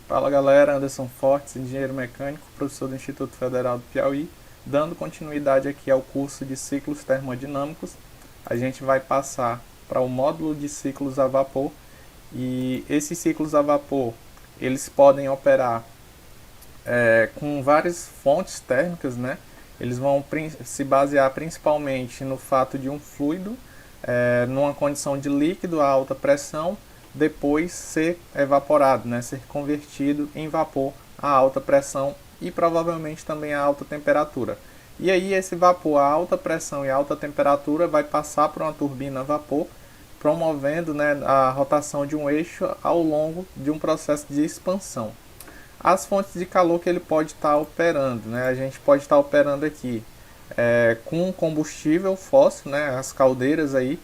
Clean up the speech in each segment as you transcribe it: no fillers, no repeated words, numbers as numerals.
Fala galera, Anderson Fortes, engenheiro mecânico, professor do Instituto Federal do Piauí, dando continuidade aqui ao curso de ciclos termodinâmicos. A gente vai passar para o módulo de ciclos a vapor e esses ciclos a vapor eles podem operar com várias fontes térmicas, né? Eles vão se basear principalmente no fato de um fluido, numa condição de líquido a alta pressão, depois ser evaporado, né? Ser convertido em vapor a alta pressão e provavelmente também a alta temperatura. E aí esse vapor a alta pressão e alta temperatura vai passar por uma turbina a vapor, promovendo, né, a rotação de um eixo ao longo de um processo de expansão. As fontes de calor que ele pode estar operando, né? A gente pode estar operando aqui com combustível fóssil, né? As caldeiras aí,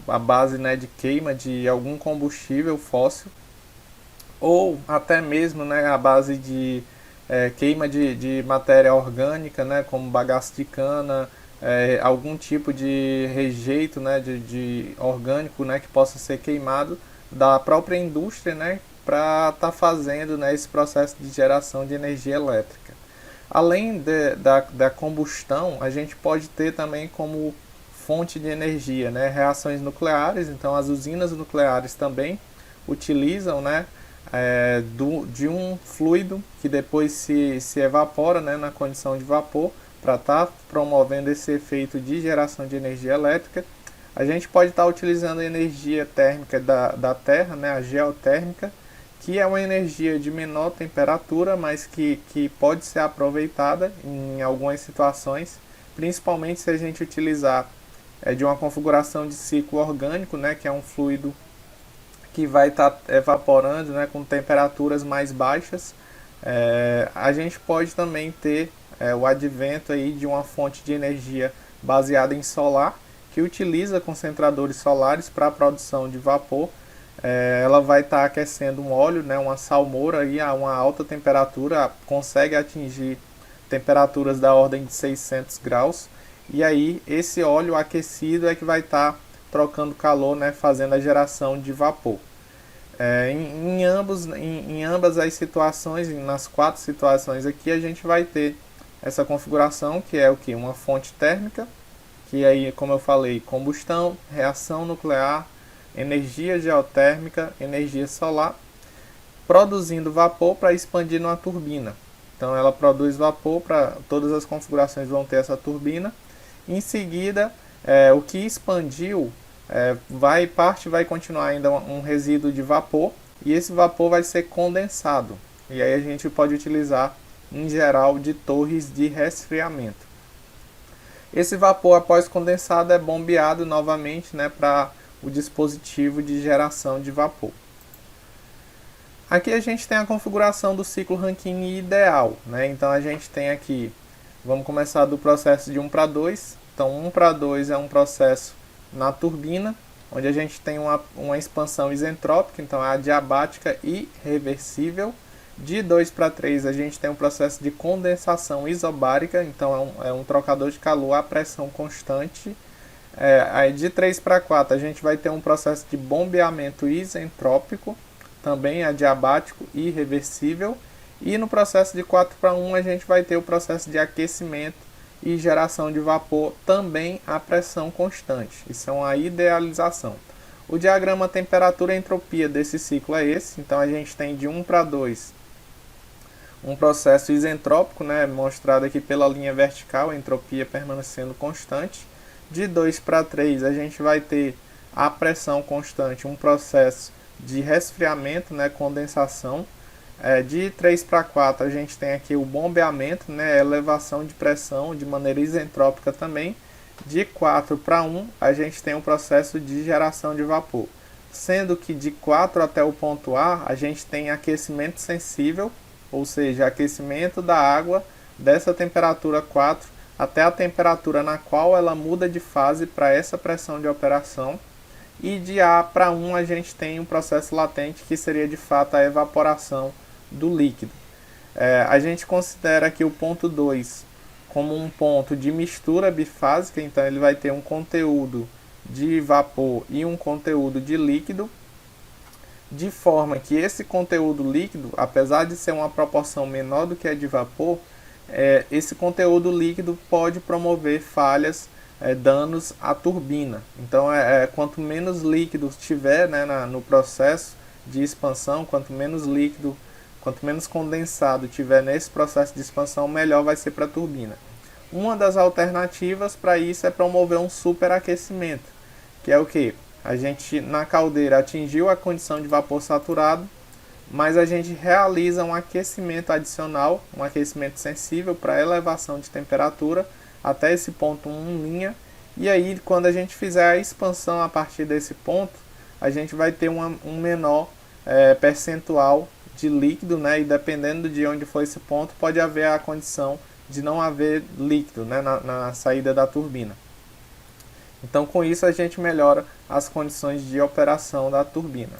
a base, né, de queima de algum combustível fóssil, ou até mesmo, né, a base de queima de matéria orgânica, né, como bagaço de cana, algum tipo de rejeito, né, de orgânico, né, que possa ser queimado da própria indústria, né, para estar fazendo, né, esse processo de geração de energia elétrica. Além da combustão, a gente pode ter também como fonte de energia, né, reações nucleares. Então as usinas nucleares também utilizam, né, de um fluido que depois se evapora, né, na condição de vapor para estar promovendo esse efeito de geração de energia elétrica. A gente pode estar utilizando a energia térmica da Terra, né, a geotérmica, que é uma energia de menor temperatura, mas que pode ser aproveitada em algumas situações, principalmente se a gente utilizar de uma configuração de ciclo orgânico, né, que é um fluido que vai estar evaporando, né, com temperaturas mais baixas. A gente pode também ter o advento aí de uma fonte de energia baseada em solar, que utiliza concentradores solares para a produção de vapor. Ela vai estar aquecendo um óleo, né, uma salmoura aí a uma alta temperatura, consegue atingir temperaturas da ordem de 600 graus, e aí esse óleo aquecido é que vai estar trocando calor, né, fazendo a geração de vapor. Em ambas as situações, nas 4 situações aqui, a gente vai ter essa configuração, que é o que? Uma fonte térmica, que aí, como eu falei, combustão, reação nuclear, energia geotérmica, energia solar, produzindo vapor para expandir numa turbina. Então ela produz vapor, para todas as configurações vão ter essa turbina. Em seguida, o que expandiu parte vai continuar ainda um resíduo de vapor, e esse vapor vai ser condensado. E aí a gente pode utilizar, em geral, de torres de resfriamento. Esse vapor após condensado é bombeado novamente, né, para o dispositivo de geração de vapor. Aqui a gente tem a configuração do ciclo Rankine ideal, né? Então a gente tem aqui, vamos começar do processo de 1 para 2. Então 1 para 2 é um processo na turbina, onde a gente tem uma expansão isentrópica, então é adiabática e reversível. De 2 para 3 a gente tem um processo de condensação isobárica, então é um trocador de calor a pressão constante. Aí de 3 para 4 a gente vai ter um processo de bombeamento isentrópico, também adiabático e reversível. E no processo de 4 para 1 a gente vai ter o processo de aquecimento e geração de vapor, também a pressão constante. Isso é uma idealização. O diagrama temperatura e entropia desse ciclo é esse. Então a gente tem de 1 para 2 um processo isentrópico, né, mostrado aqui pela linha vertical, a entropia permanecendo constante. De 2 para 3 a gente vai ter a pressão constante, um processo de resfriamento, né, condensação. De 3 para 4 a gente tem aqui o bombeamento, né, elevação de pressão de maneira isentrópica também. De 4 para 1 a gente tem um processo de geração de vapor, sendo que de 4 até o ponto A a gente tem aquecimento sensível, ou seja, aquecimento da água dessa temperatura 4 até a temperatura na qual ela muda de fase para essa pressão de operação. E de A para 1 a gente tem um processo latente, que seria de fato a evaporação do líquido. A gente considera aqui o ponto 2 como um ponto de mistura bifásica, então ele vai ter um conteúdo de vapor e um conteúdo de líquido. de forma que esse conteúdo líquido, apesar de ser uma proporção menor do que a de vapor, esse conteúdo líquido pode promover falhas, danos à turbina. Então, quanto menos líquido tiver, né, no processo de expansão, quanto menos condensado tiver nesse processo de expansão, melhor vai ser para a turbina. Uma das alternativas para isso é promover um superaquecimento, que é o que? A gente na caldeira atingiu a condição de vapor saturado, mas a gente realiza um aquecimento adicional, um aquecimento sensível para elevação de temperatura até esse ponto 1', e aí quando a gente fizer a expansão a partir desse ponto, a gente vai ter um menor percentual de líquido, né? E dependendo de onde for esse ponto, pode haver a condição de não haver líquido, né, na saída da turbina. Então, com isso, a gente melhora as condições de operação da turbina.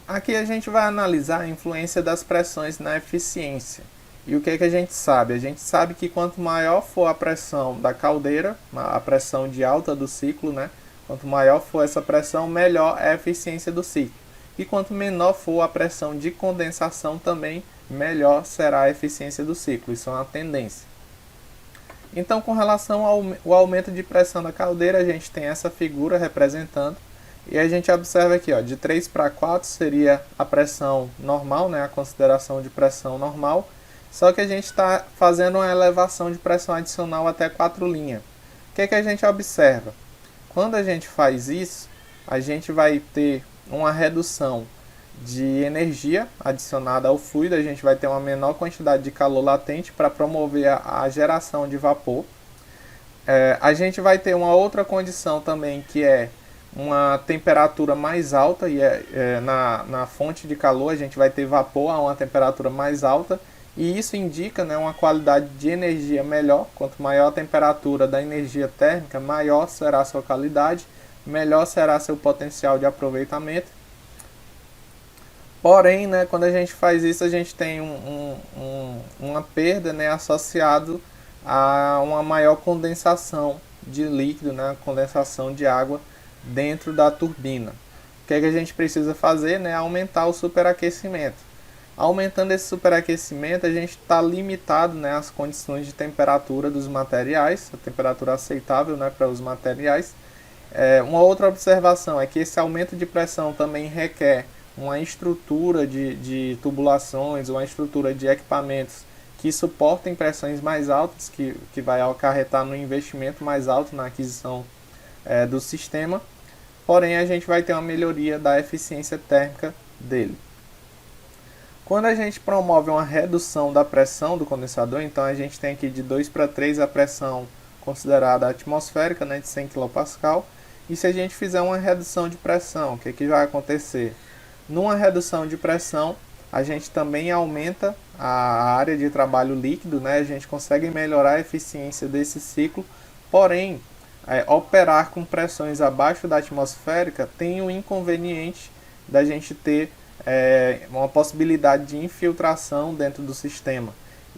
Aqui a gente vai analisar a influência das pressões na eficiência. E o que a gente sabe? A gente sabe que quanto maior for a pressão da caldeira, a pressão de alta do ciclo, né? Quanto maior for essa pressão, melhor é a eficiência do ciclo. E quanto menor for a pressão de condensação também, melhor será a eficiência do ciclo. Isso é uma tendência. Então, com relação ao aumento de pressão da caldeira, a gente tem essa figura representando. E a gente observa aqui, ó, de 3 para 4 seria a pressão normal, né, a consideração de pressão normal. Só que a gente está fazendo uma elevação de pressão adicional até 4'. O que a gente observa? Quando a gente faz isso, a gente vai ter uma redução de energia adicionada ao fluido, a gente vai ter uma menor quantidade de calor latente para promover a geração de vapor. A gente vai ter uma outra condição também, que é uma temperatura mais alta, e na fonte de calor a gente vai ter vapor a uma temperatura mais alta, e isso indica, né, uma qualidade de energia melhor. Quanto maior a temperatura da energia térmica, maior será a sua qualidade, melhor será seu potencial de aproveitamento. Porém, né, quando a gente faz isso, a gente tem uma perda, né, associado a uma maior condensação de líquido, né, condensação de água dentro da turbina. O que a gente precisa fazer, né, aumentar o superaquecimento. Aumentando esse superaquecimento, a gente está limitado, né, às condições de temperatura dos materiais, a temperatura aceitável, né, para os materiais. Uma outra observação é que esse aumento de pressão também requer uma estrutura de tubulações, uma estrutura de equipamentos que suportem pressões mais altas, que vai acarretar no investimento mais alto na aquisição do sistema. Porém, a gente vai ter uma melhoria da eficiência térmica dele. Quando a gente promove uma redução da pressão do condensador, então a gente tem aqui de 2 para 3 a pressão considerada atmosférica, né, de 100 kPa. E se a gente fizer uma redução de pressão, o que vai acontecer? Numa redução de pressão, a gente também aumenta a área de trabalho líquido, né? A gente consegue melhorar a eficiência desse ciclo, porém, operar com pressões abaixo da atmosférica tem o inconveniente da gente ter uma possibilidade de infiltração dentro do sistema.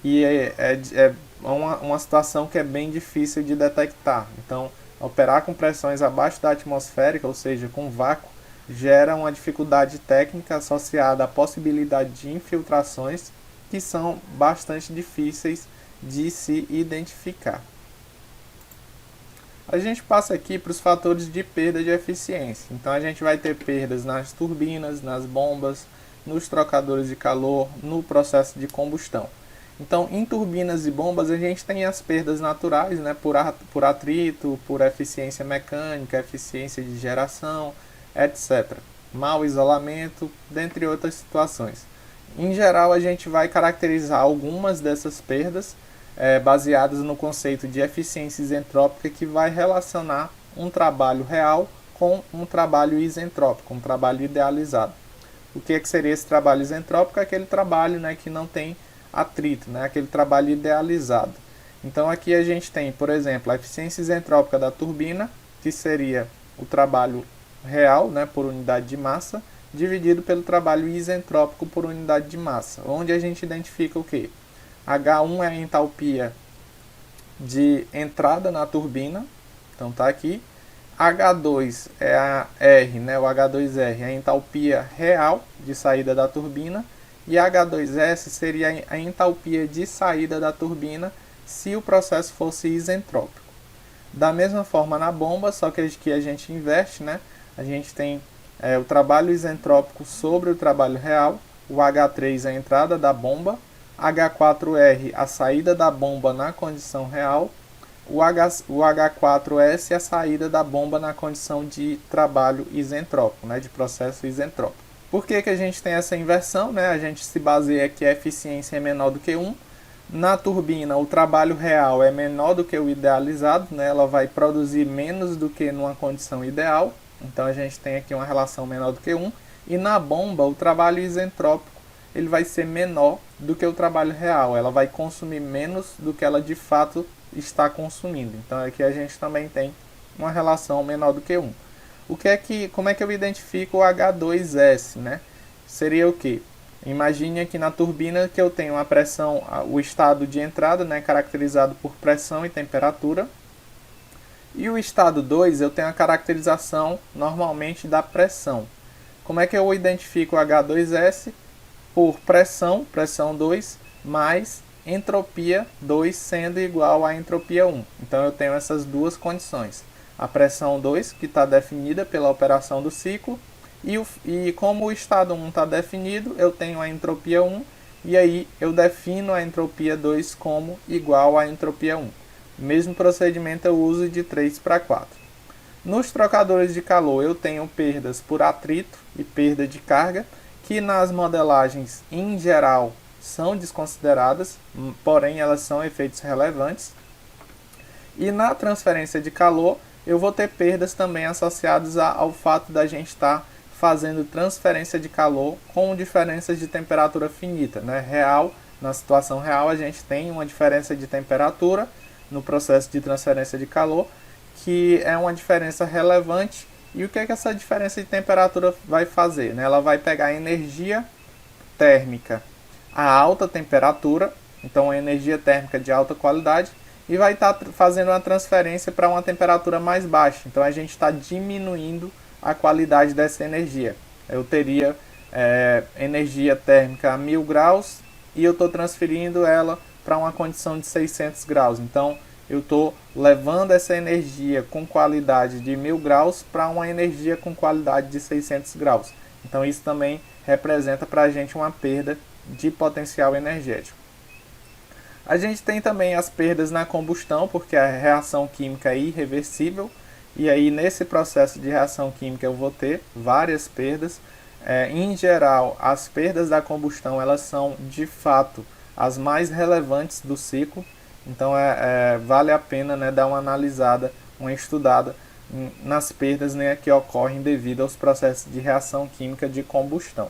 E é uma situação que é bem difícil de detectar. Então, operar com pressões abaixo da atmosférica, ou seja, com vácuo, gera uma dificuldade técnica associada à possibilidade de infiltrações que são bastante difíceis de se identificar. A gente passa aqui para os fatores de perda de eficiência. Então a gente vai ter perdas nas turbinas, nas bombas, nos trocadores de calor, no processo de combustão. Então, em turbinas e bombas, a gente tem as perdas naturais, né, por atrito, por eficiência mecânica, eficiência de geração, etc. Mau isolamento, dentre outras situações. Em geral, a gente vai caracterizar algumas dessas perdas baseadas no conceito de eficiência isentrópica, que vai relacionar um trabalho real com um trabalho isentrópico, um trabalho idealizado. O que seria esse trabalho isentrópico? Aquele trabalho, né, que não tem atrito, né, aquele trabalho idealizado. Então aqui a gente tem, por exemplo, a eficiência isentrópica da turbina, que seria o trabalho real, né, por unidade de massa, dividido pelo trabalho isentrópico por unidade de massa, onde a gente identifica o quê? H1 é a entalpia de entrada na turbina, então está aqui. H2 é a R, né, o H2R é a entalpia real de saída da turbina, e H2S seria a entalpia de saída da turbina se o processo fosse isentrópico. Da mesma forma na bomba, só que aqui a gente inverte, né? A gente tem o trabalho isentrópico sobre o trabalho real, o H3 é a entrada da bomba, H4R a saída da bomba na condição real, o H4S é a saída da bomba na condição de trabalho isentrópico, né? De processo isentrópico. Por que a gente tem essa inversão? Né? A gente se baseia que a eficiência é menor do que 1. Na turbina, o trabalho real é menor do que o idealizado, né? Ela vai produzir menos do que numa condição ideal. Então a gente tem aqui uma relação menor do que 1. E na bomba, o trabalho isentrópico ele vai ser menor do que o trabalho real. Ela vai consumir menos do que ela de fato está consumindo. Então aqui a gente também tem uma relação menor do que 1. Como é que eu identifico o H2S, né? Seria o que? Imagine aqui na turbina que eu tenho a pressão, o estado de entrada, né, caracterizado por pressão e temperatura. E o estado 2 eu tenho a caracterização normalmente da pressão. Como é que eu identifico o H2S? Por pressão 2, mais entropia 2 sendo igual a entropia 1. Então eu tenho essas duas condições. A pressão 2, que está definida pela operação do ciclo, e como o estado 1 está definido, eu tenho a entropia 1, e aí eu defino a entropia 2 como igual à entropia 1. Mesmo procedimento eu uso de 3 para 4. Nos trocadores de calor eu tenho perdas por atrito e perda de carga, que nas modelagens em geral são desconsideradas, porém elas são efeitos relevantes. E na transferência de calor eu vou ter perdas também associadas ao fato da gente estar fazendo transferência de calor com diferenças de temperatura finita, né? Na situação real a gente tem uma diferença de temperatura no processo de transferência de calor, que é uma diferença relevante. E o que essa diferença de temperatura vai fazer? Né? Ela vai pegar a energia térmica a alta temperatura, então a energia térmica de alta qualidade, e vai estar fazendo uma transferência para uma temperatura mais baixa. Então a gente está diminuindo a qualidade dessa energia. Eu teria energia térmica a 1000 graus e eu estou transferindo ela para uma condição de 600 graus. Então eu estou levando essa energia com qualidade de 1000 graus para uma energia com qualidade de 600 graus. Então isso também representa para a gente uma perda de potencial energético. A gente tem também as perdas na combustão, porque a reação química é irreversível, e aí nesse processo de reação química eu vou ter várias perdas. Em geral, as perdas da combustão elas são de fato as mais relevantes do ciclo, então vale a pena, né, dar uma analisada, uma estudada nas perdas, né, que ocorrem devido aos processos de reação química de combustão.